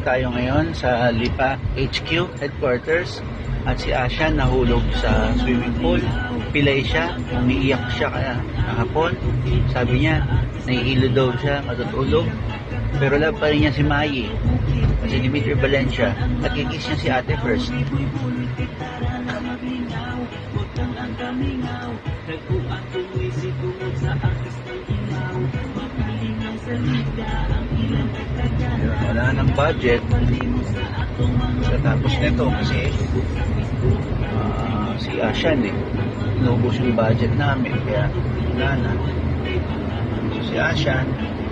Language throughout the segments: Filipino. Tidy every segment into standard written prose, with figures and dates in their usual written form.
po tayo ngayon sa Lipa HQ headquarters at si Asha nahulog sa swimming pool. Pilay siya, umiiyak siya kaya kahapon. Sabi niya, nahihilo daw siya, matutulog. Pero love pa rin niya si Mayi, si Dimitri Valencia, at kikis niya si ate first. Wala ng budget tapos nito kasi si Ashan inubos yung budget namin kaya wala na. So si Ashan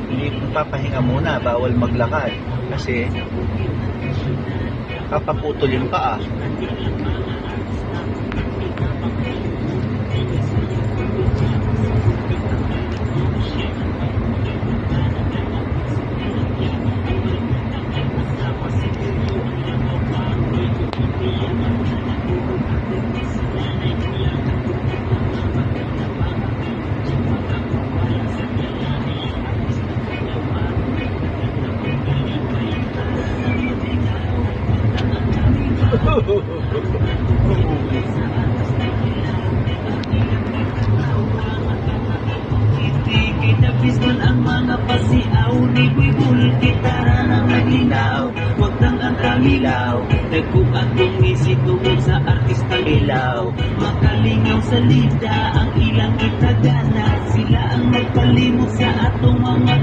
hindi papahinga muna, bawal maglakad kasi papaputol yung paa. Bisman ang mga pasiaw ni Buibul, gitara ng naginaw. Huwag nang ang kamilaw, nagbukat bumisi tungkol sa artistang ilaw. Makalingaw sa lida ang ilang itagana, sila ang nagpalimot sa atong mga